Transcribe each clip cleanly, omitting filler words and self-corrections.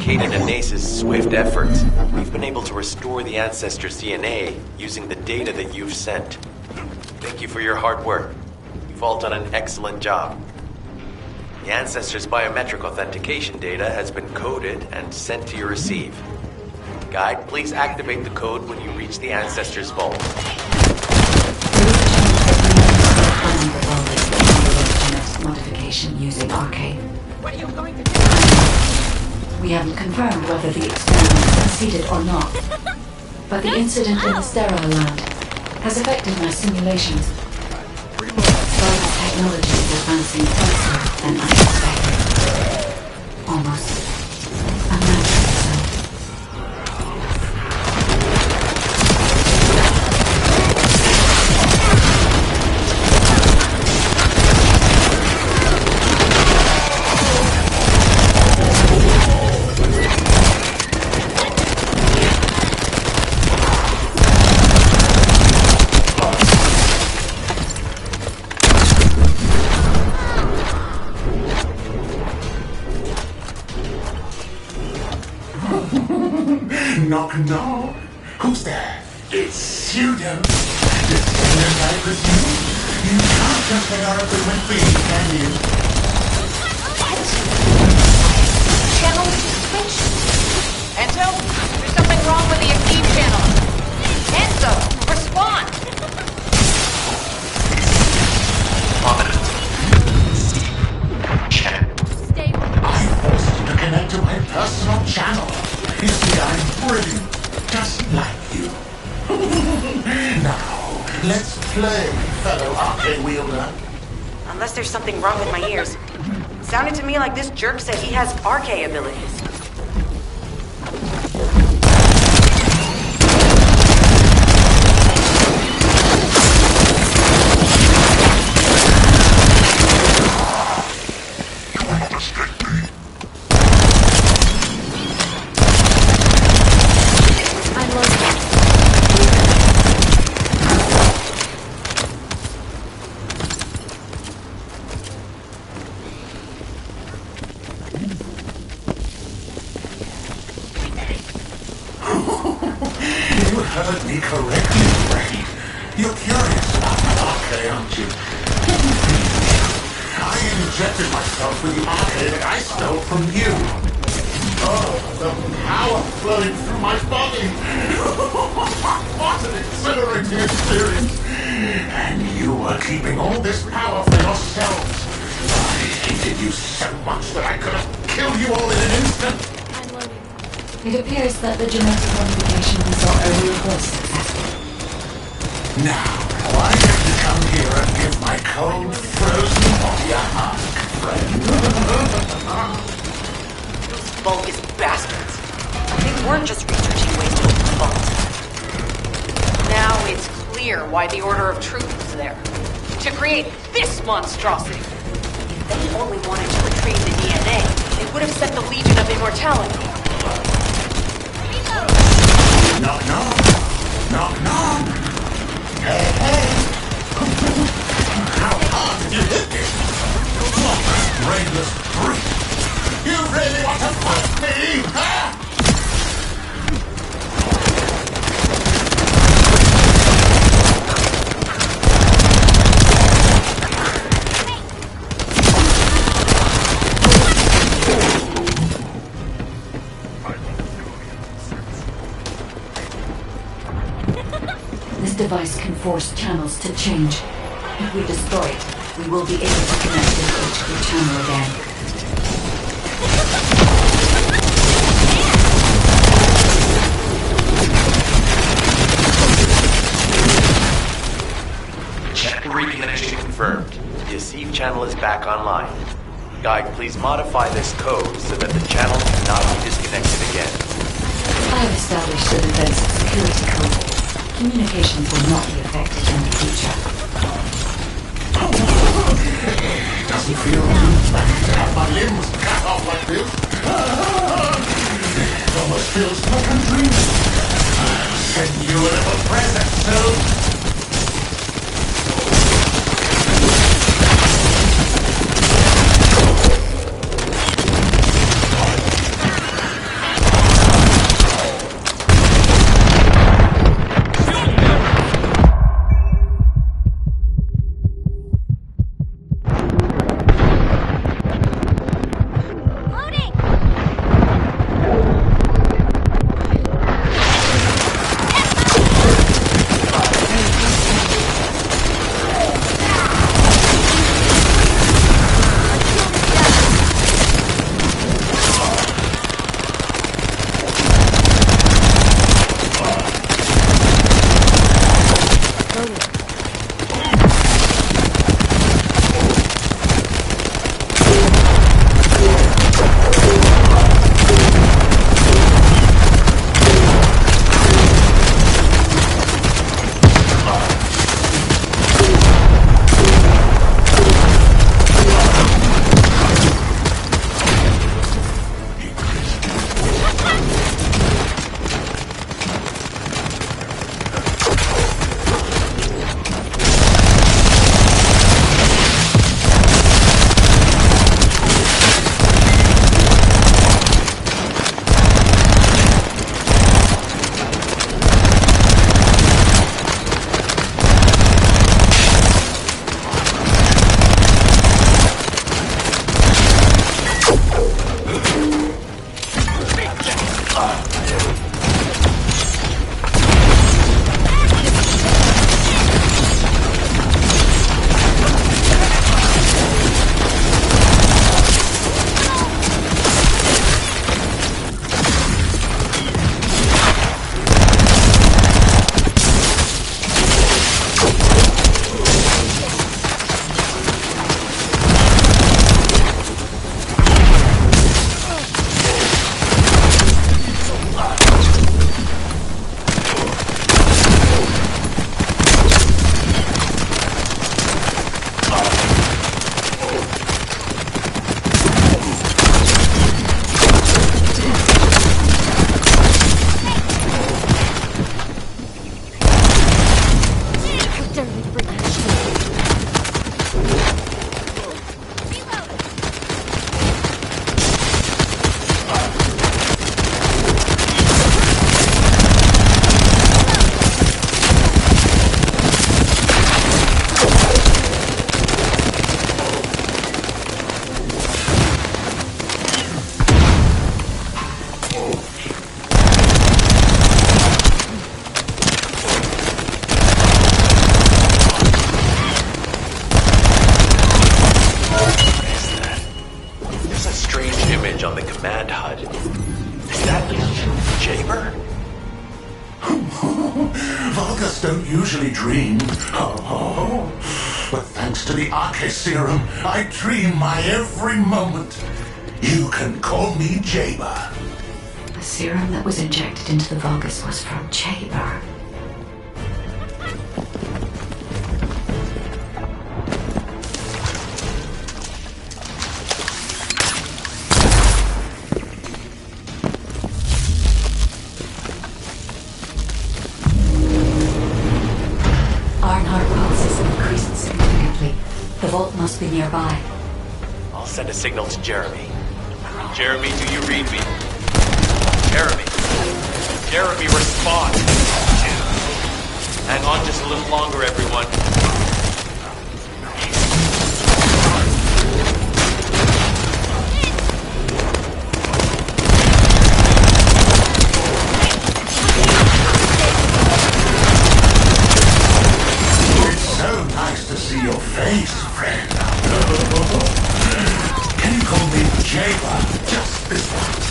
Caden and Nace's swift efforts, we've been able to restore the Ancestors' DNA using the data that you've sent. Thank you for your hard work. You've all done an excellent job. The Ancestors' biometric authentication data has been coded and sent to your receive. Guide, please activate the code when you reach the Ancestors' vault. Modification using Arcade. What are you going to do? We haven't confirmed whether the experiment succeeded or not, but the incident in the sterile land has affected my simulations. Both technology is advancing faster than I expected. Almost unmanageable. Knock, knock. Who's there? It's Pseudo. Descendant, I presume? You can't just hang out with me, can you? What? Channel switch? Enzo, there's something wrong with the Akeem channel. Enzo, respond! I forced you to connect to my personal channel. You see, I'm brilliant, just like you. Now, let's play, fellow arcade wielder. Unless there's something wrong with my ears. Sounded to me like this jerk said he has RK abilities. heard me correctly, Ray. You're curious about my arcade, aren't you? I injected myself with the arcade that I stole from you. Oh, the power flowing through my body. What an exhilarating experience. And you were keeping all this power for yourselves. I hated you so much that I could have killed you all in an instant. It appears that the genetic modification result earlier was successful. Now, why don't you come here and give my cold, frozen body a hug, friend? Those bogus bastards. They weren't just researching ways to fund. Now it's clear why the Order of Truth was there. To create this monstrosity. If they only wanted to retrieve the DNA, they would have sent the Legion of Immortality. Knock, knock. Knock, knock. Hey, hey. How hard did you hit me? Look, brainless brute. You really want to fight me, huh? This device can force channels to change. If we destroy it, we will be able to connect to the HQ channel again. Channel reconnection confirmed. The Deceive channel is back online. Guide, please modify this code so that the channel cannot be disconnected again. I have established a defensive security code. Communications will not be affected in the future. Doesn't feel too bad to have my limbs cut off like this. It almost feels like I'm dreaming. I'll send you a little present soon. There's a strange image on the command HUD. Is that Jaber? Vulgus don't usually dream. Oh, but thanks to the Arche serum, I dream my every moment. You can call me Jaber. The serum that was injected into the Vulgus was from Jaber. The vault must be nearby. I'll send a signal to Jeremy. Jeremy, do you read me? Jeremy! Jeremy, respond! Hang on just a little longer, everyone. Nice to see your face, friend. Can you call me Jaber just this once?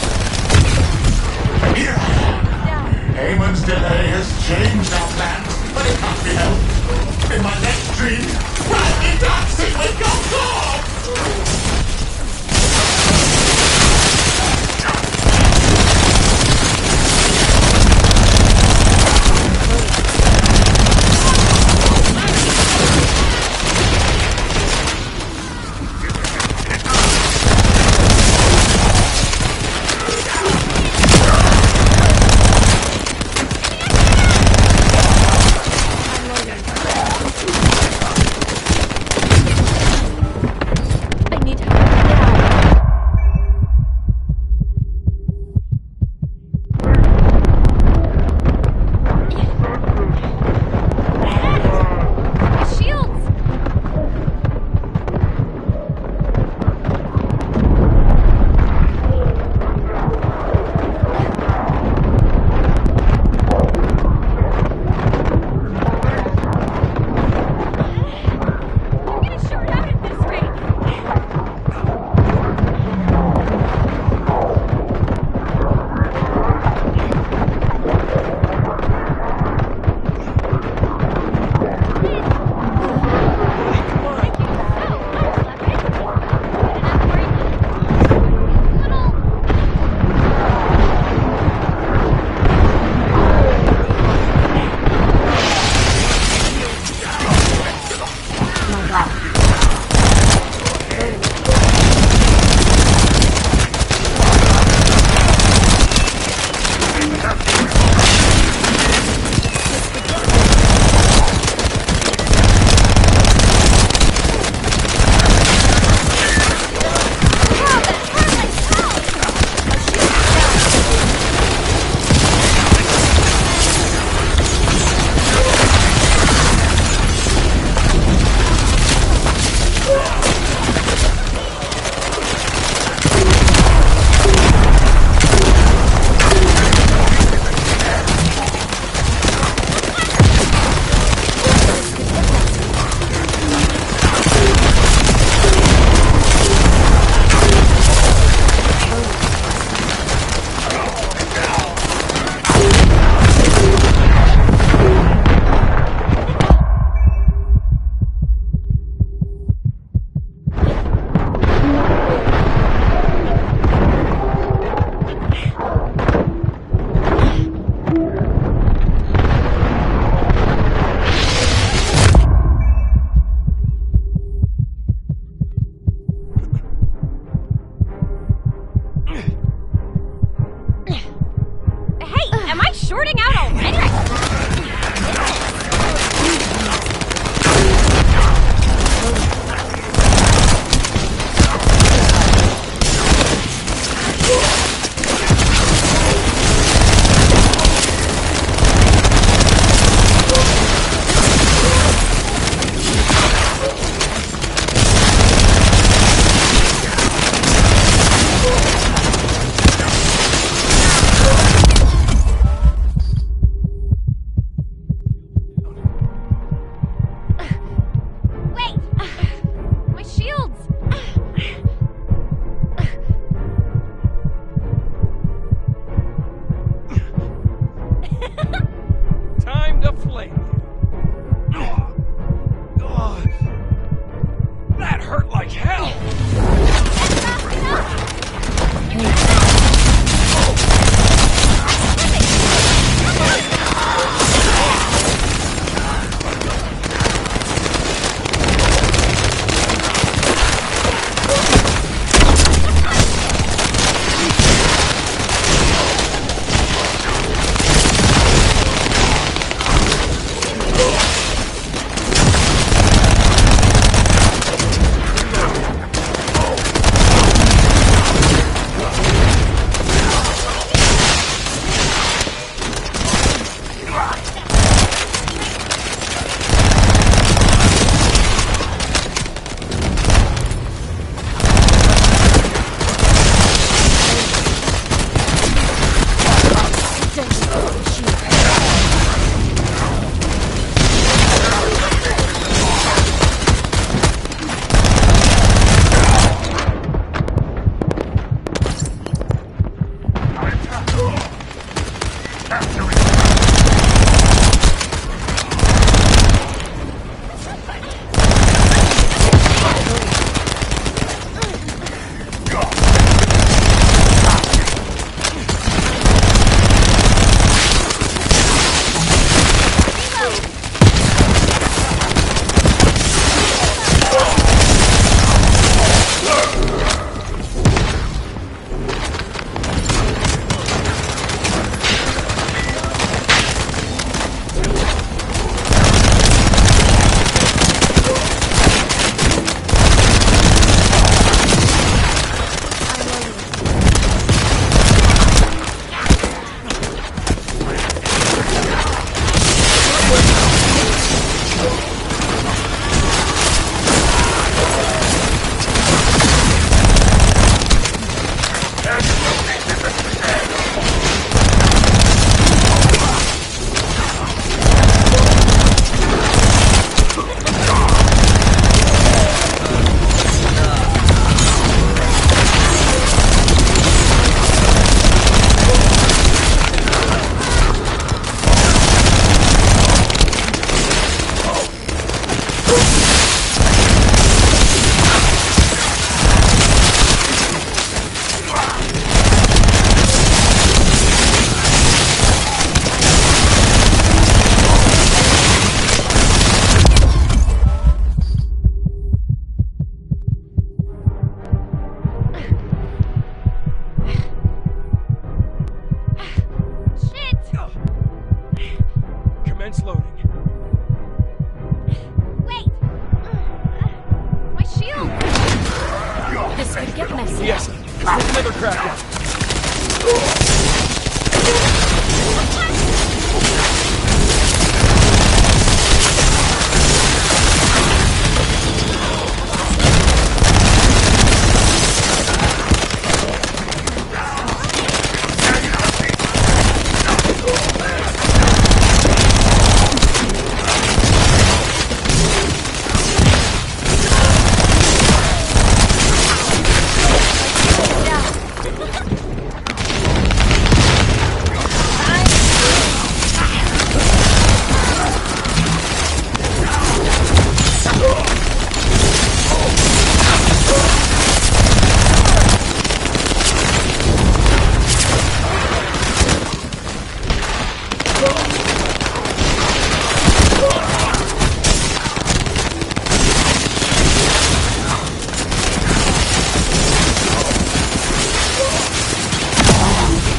Here I am. Haman's delay has changed our plans, but it can't be helped. In my next dream, I'll be dancing with your sword! Commence loading. Wait! My shield! This could get messy. Yes, there's another crackdown.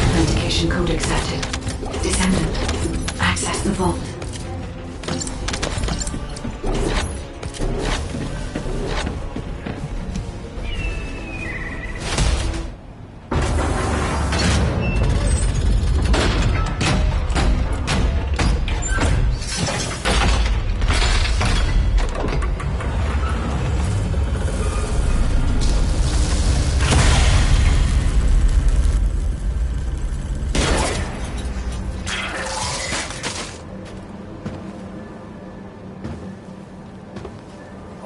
Authentication code accepted. Descendant, access the vault.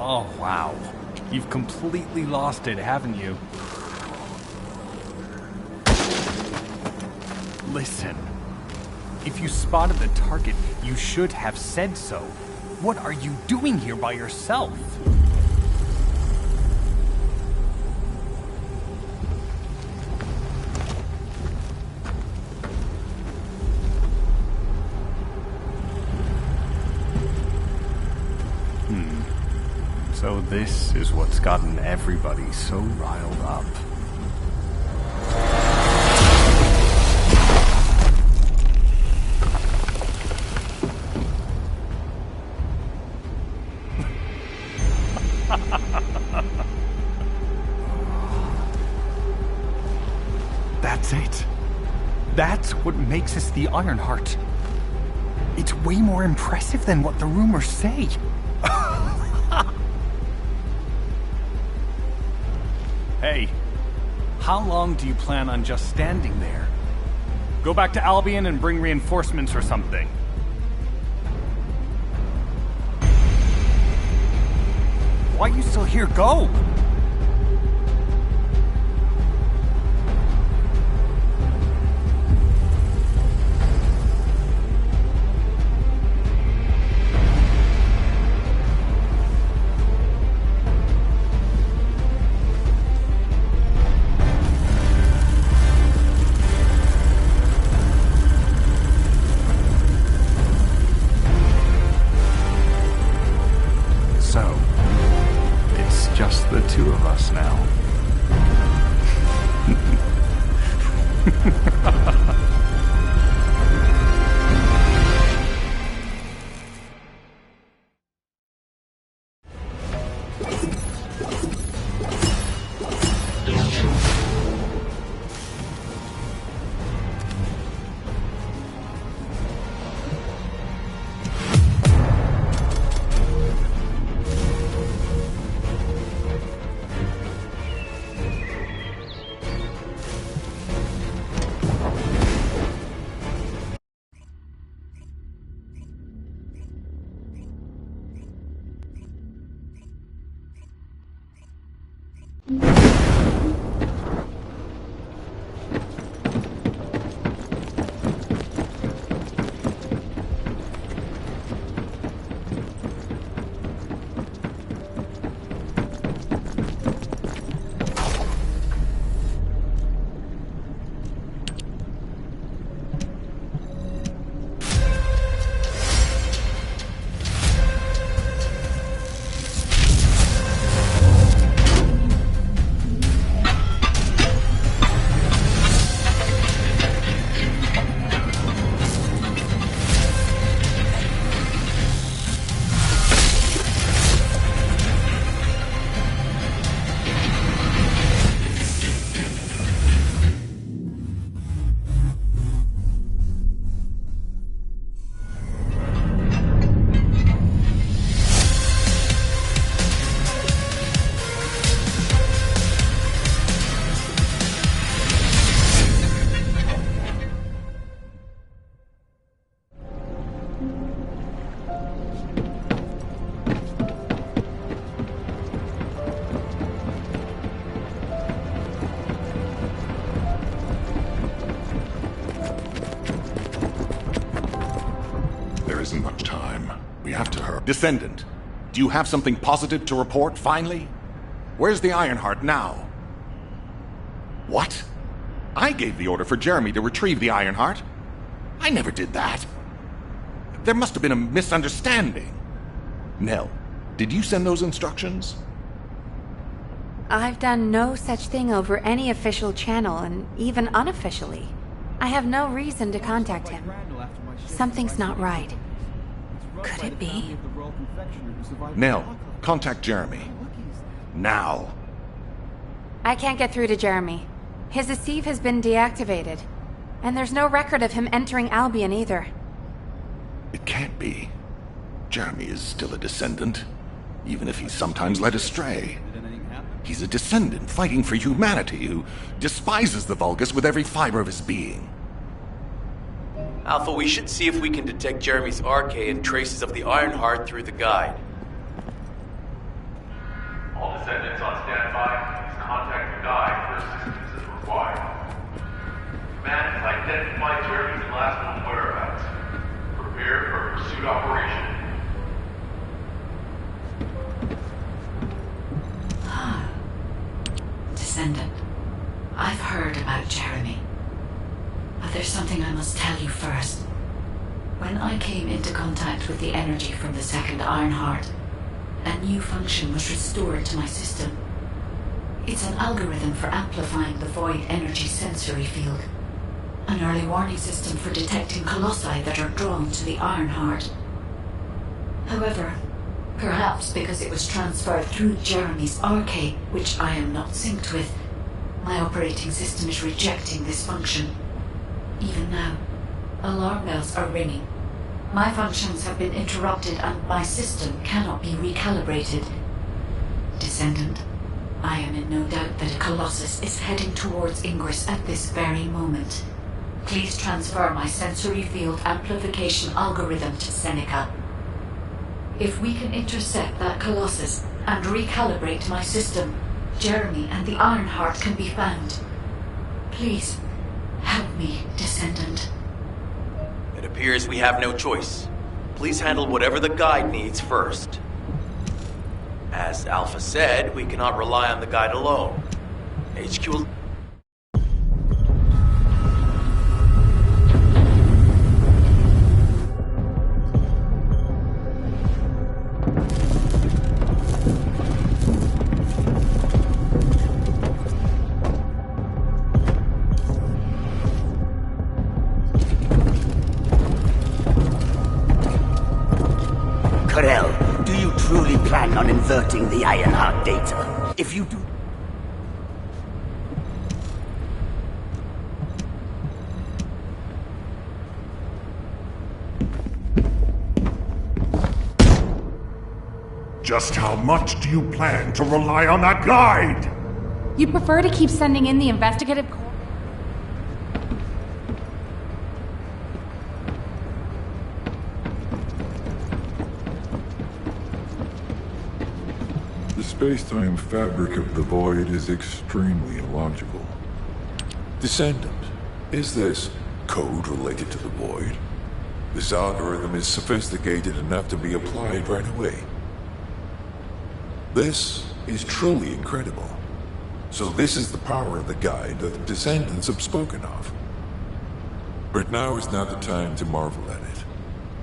Oh, wow. You've completely lost it, haven't you? Listen. If you spotted the target, you should have said so. What are you doing here by yourself? So this is what's gotten everybody so riled up. That's it. That's what makes us the Ironheart. It's way more impressive than what the rumors say. Hey, how long do you plan on just standing there? Go back to Albion and bring reinforcements or something. Why are you still here? Go! isn't much time. We have to hurry. Descendant, do you have something positive to report, finally? Where's the Ironheart now? What? I gave the order for Jeremy to retrieve the Ironheart. I never did that. There must have been a misunderstanding. Nell, did you send those instructions? I've done no such thing over any official channel, and even unofficially. I have no reason to contact him. Something's not right. Could it be? Nell, contact Jeremy. Now. I can't get through to Jeremy. His Deceive has been deactivated, and there's no record of him entering Albion either. It can't be. Jeremy is still a descendant, even if he's sometimes led astray. He's a descendant fighting for humanity who despises the Vulgus with every fiber of his being. Alpha, we should see if we can detect Jeremy's RK and traces of the Ironheart through the guide. All descendants on standby. Please contact the guide for assistance as required. Command has identified Jeremy's last known whereabouts. Prepare for pursuit operation. Descendant, I've heard about Jeremy. But there's something I must tell you first. When I came into contact with the energy from the second Ironheart, a new function was restored to my system. It's an algorithm for amplifying the void energy sensory field. An early warning system for detecting colossi that are drawn to the Ironheart. However, perhaps because it was transferred through Jeremy's RK, which I am not synced with, my operating system is rejecting this function. Even now, alarm bells are ringing. My functions have been interrupted and my system cannot be recalibrated. Descendant, I am in no doubt that a Colossus is heading towards Ingress at this very moment. Please transfer my sensory field amplification algorithm to Seneca. If we can intercept that Colossus and recalibrate my system, Jeremy and the Ironheart can be found. Please, help me, Descendant. It appears we have no choice. Please handle whatever the guide needs first. As Alpha said, we cannot rely on the guide alone. HQ will... Do you truly plan on inverting the Ironheart data? If you do... Just how much do you plan to rely on that guide? You'd prefer to keep sending in the investigative corps? The space-time fabric of the Void is extremely illogical. Descendant, is this code related to the Void? This algorithm is sophisticated enough to be applied right away. This is truly incredible. So this is the power of the guide that the Descendants have spoken of. But now is not the time to marvel at it.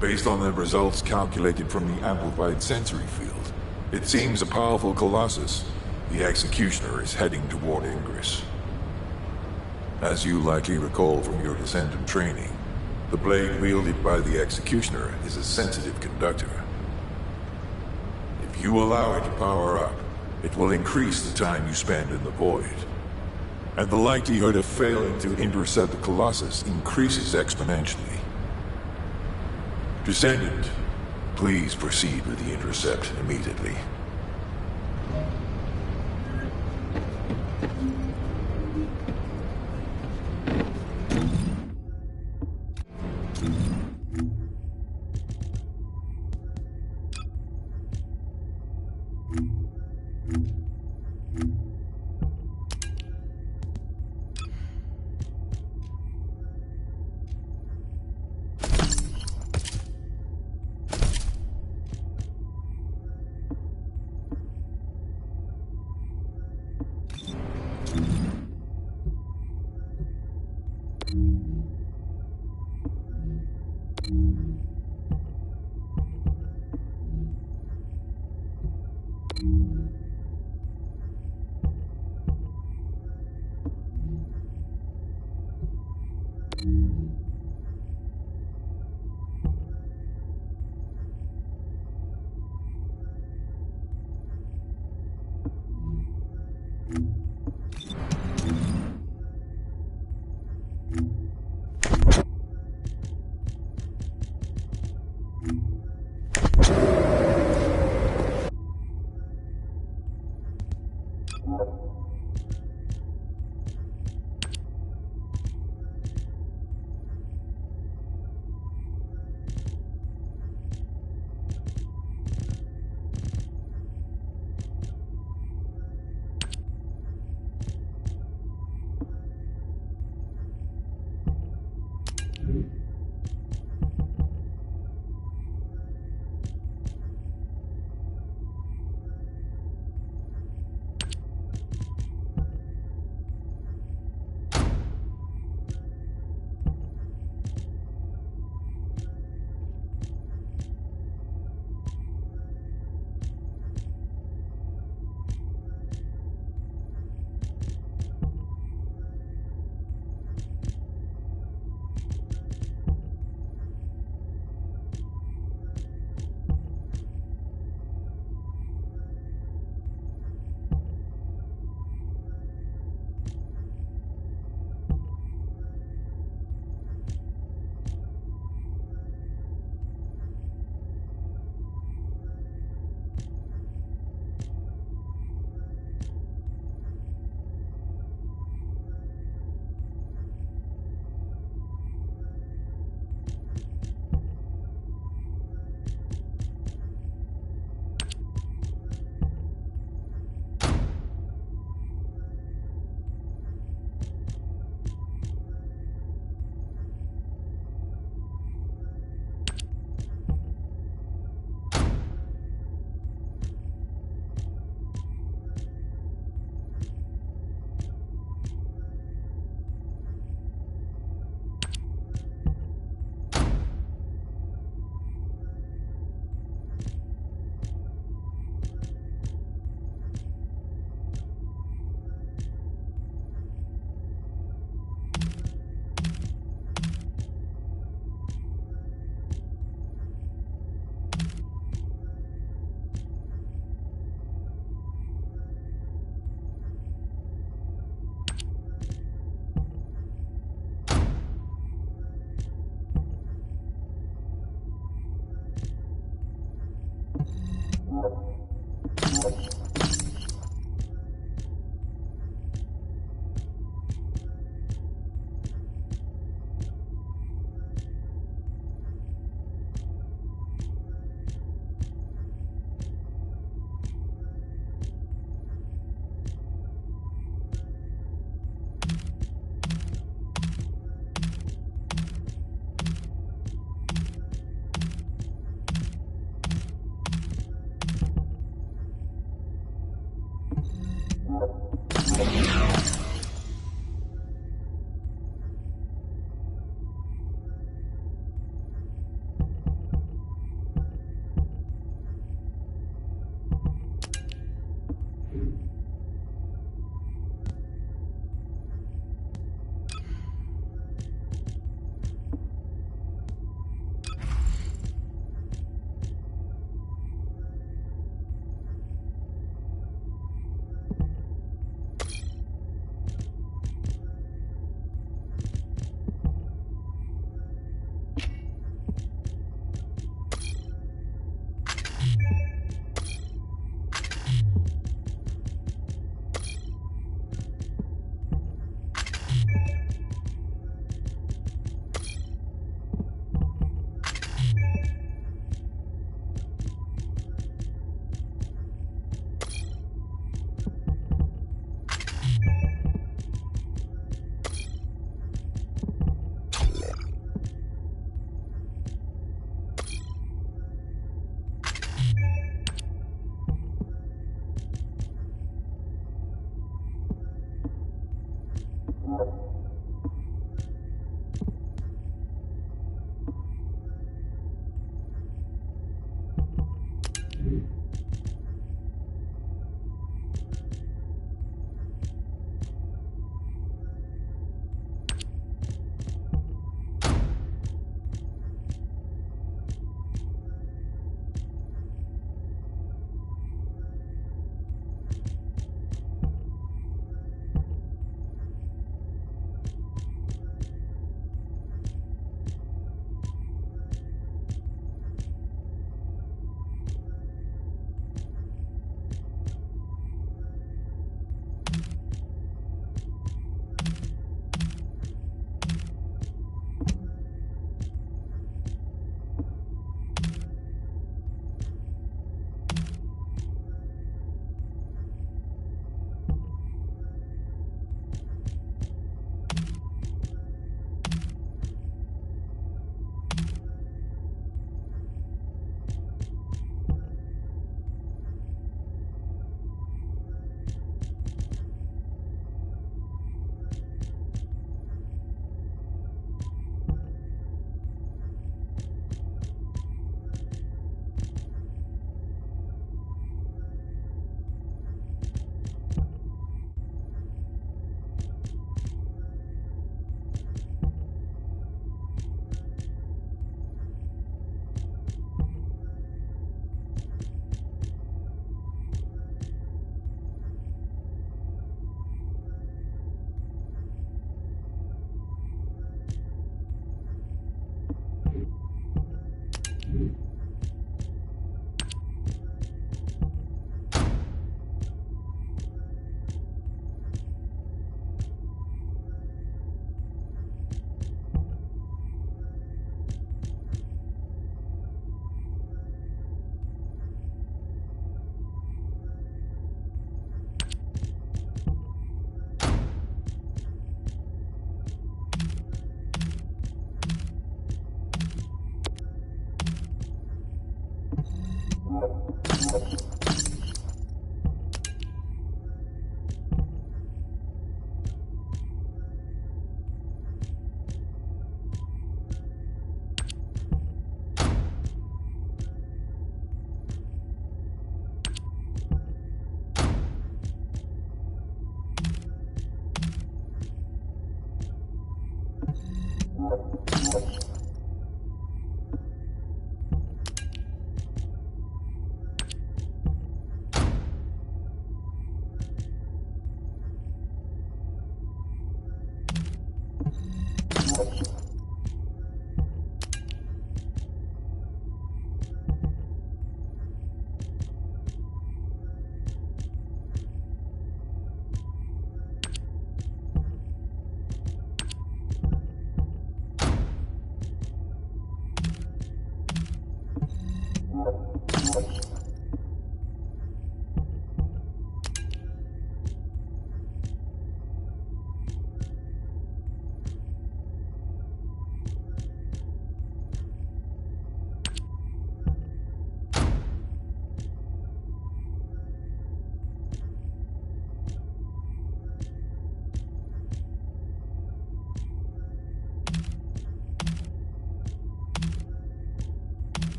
Based on the results calculated from the amplified sensory field, it seems a powerful Colossus, the Executioner, is heading toward Ingress. As you likely recall from your Descendant training, the blade wielded by the Executioner is a sensitive conductor. If you allow it to power up, it will increase the time you spend in the Void. And the likelihood of failing to intercept the Colossus increases exponentially. Descendant, please proceed with the intercept immediately.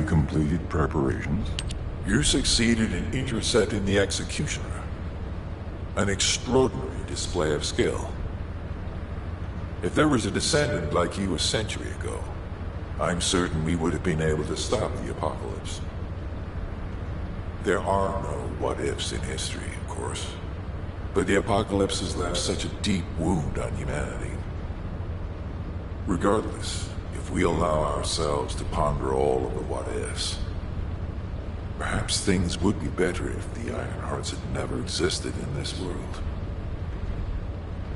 completed preparations? You succeeded in intercepting the Executioner. An extraordinary display of skill. If there was a descendant like you a century ago, I'm certain we would have been able to stop the apocalypse. There are no what-ifs in history, of course. But the apocalypse has left such a deep wound on humanity. Regardless, if we allow ourselves to ponder all of the what-ifs, perhaps things would be better if the Ironhearts had never existed in this world.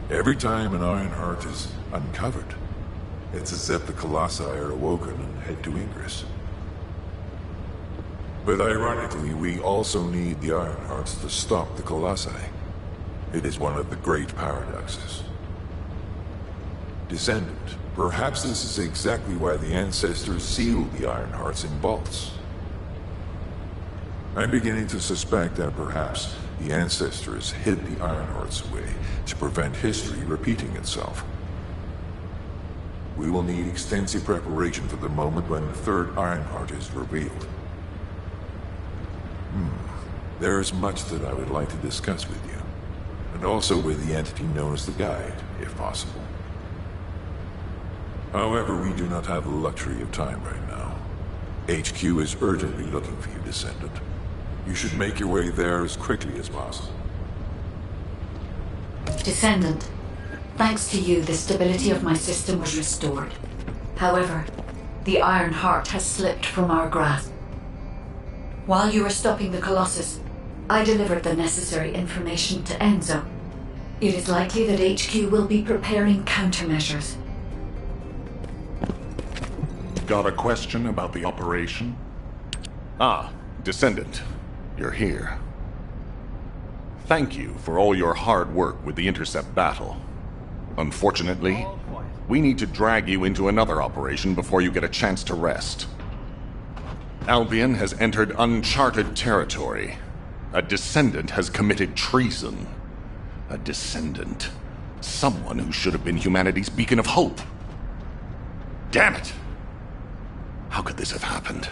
Every time an Ironheart is uncovered, it's as if the Colossi are awoken and head to Ingress. But ironically, we also need the Ironhearts to stop the Colossi. It is one of the great paradoxes. Descendant, perhaps this is exactly why the ancestors sealed the Ironhearts in vaults. I'm beginning to suspect that perhaps the ancestors hid the Ironhearts away to prevent history repeating itself. We will need extensive preparation for the moment when the third Ironheart is revealed. There is much that I would like to discuss with you, and also with the entity known as the Guide, if possible. However, we do not have the luxury of time right now. HQ is urgently looking for you, Descendant. You should make your way there as quickly as possible. Descendant, thanks to you, the stability of my system was restored. However, the Iron Heart has slipped from our grasp. While you were stopping the Colossus, I delivered the necessary information to Enzo. It is likely that HQ will be preparing countermeasures. Got a question about the operation? Ah, Descendant. You're here. Thank you for all your hard work with the intercept battle. Unfortunately, we need to drag you into another operation before you get a chance to rest. Albion has entered uncharted territory. A Descendant has committed treason. A Descendant. Someone who should have been humanity's beacon of hope. Damn it! How could this have happened?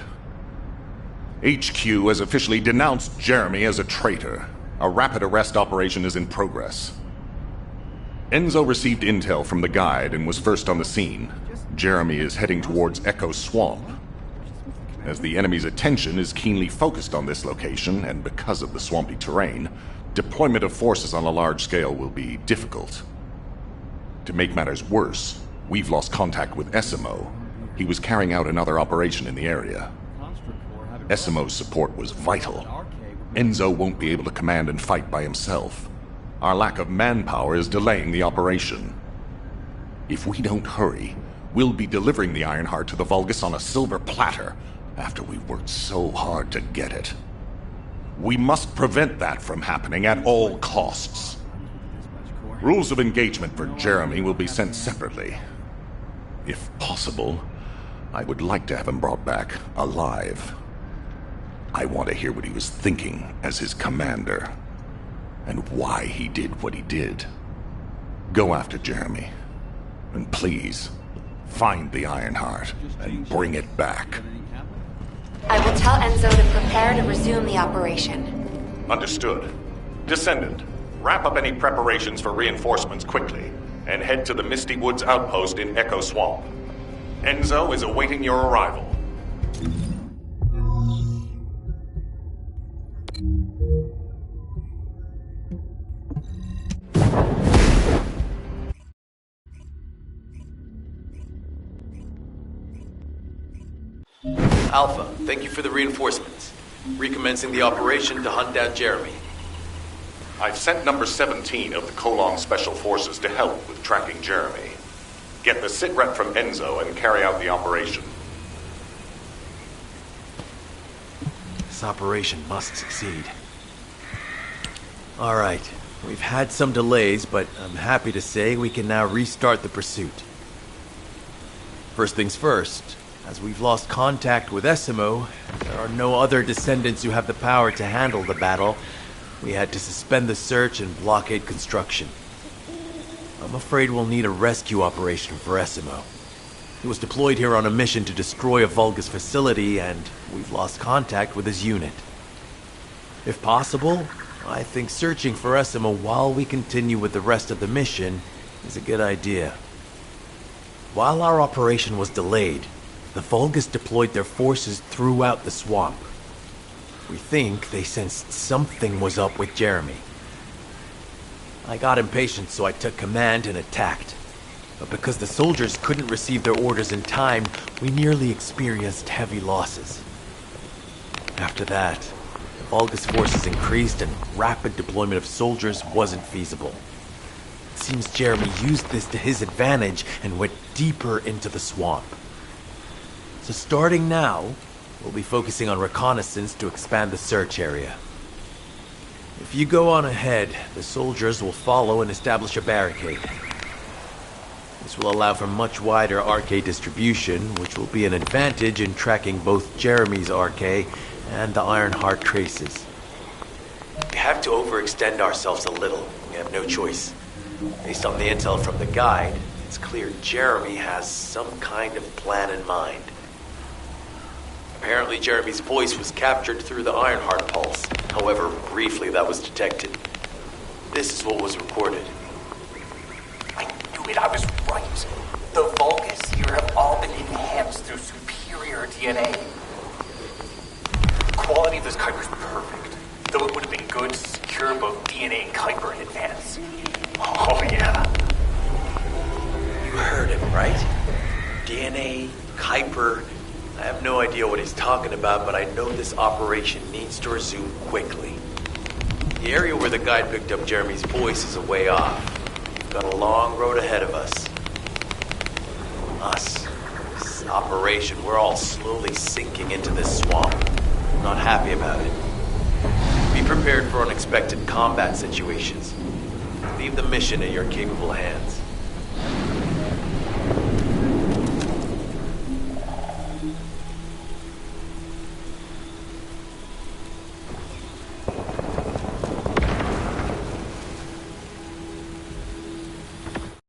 HQ has officially denounced Jeremy as a traitor. A rapid arrest operation is in progress. Enzo received intel from the Guide and was first on the scene. Jeremy is heading towards Echo Swamp. As the enemy's attention is keenly focused on this location, and because of the swampy terrain, deployment of forces on a large scale will be difficult. To make matters worse, we've lost contact with Essimo. He was carrying out another operation in the area. Essimo's support was vital. Enzo won't be able to command and fight by himself. Our lack of manpower is delaying the operation. If we don't hurry, we'll be delivering the Ironheart to the Vulgus on a silver platter after we've worked so hard to get it. We must prevent that from happening at all costs. Rules of engagement for Jeremy will be sent separately. If possible, I would like to have him brought back alive. I want to hear what he was thinking as his commander, and why he did what he did. Go after Jeremy, and please, find the Ironheart and bring it back. I will tell Enzo to prepare to resume the operation. Understood. Descendant, wrap up any preparations for reinforcements quickly, and head to the Misty Woods outpost in Echo Swamp. Enzo is awaiting your arrival. Alpha, thank you for the reinforcements. Recommencing the operation to hunt down Jeremy. I've sent number 17 of the Colon Special Forces to help with tracking Jeremy. Get the sitrep from Enzo and carry out the operation. This operation must succeed. Alright, we've had some delays, but I'm happy to say we can now restart the pursuit. First things first, as we've lost contact with Essimo, there are no other descendants who have the power to handle the battle. We had to suspend the search and blockade construction. I'm afraid we'll need a rescue operation for Essimo. He was deployed here on a mission to destroy a Vulgus facility, and we've lost contact with his unit. If possible, I think searching for Esimo while we continue with the rest of the mission is a good idea. While our operation was delayed, the Vulgus deployed their forces throughout the swamp. We think they sensed something was up with Jeremy. I got impatient, so I took command and attacked. But because the soldiers couldn't receive their orders in time, we nearly experienced heavy losses. After that, the Vulgus forces increased and rapid deployment of soldiers wasn't feasible. It seems Jeremy used this to his advantage and went deeper into the swamp. So starting now, we'll be focusing on reconnaissance to expand the search area. If you go on ahead, the soldiers will follow and establish a barricade. This will allow for much wider RK distribution, which will be an advantage in tracking both Jeremy's RK and the Ironheart traces. We have to overextend ourselves a little. We have no choice. Based on the intel from the guide, it's clear Jeremy has some kind of plan in mind. Apparently Jeremy's voice was captured through the Ironheart pulse. However, briefly that was detected. This is what was recorded. I knew it, I was right. The Vulgus here have all been enhanced through superior DNA. The quality of this Kuiper's perfect, though it would have been good to secure both DNA and Kuiper in advance. Oh yeah. You heard him, right? DNA, Kuiper. I have no idea what he's talking about, but I know this operation needs to resume quickly. The area where the guide picked up Jeremy's voice is a way off. We've got a long road ahead of us. This operation, we're all slowly sinking into this swamp. I'm not happy about it. Be prepared for unexpected combat situations. Leave the mission in your capable hands.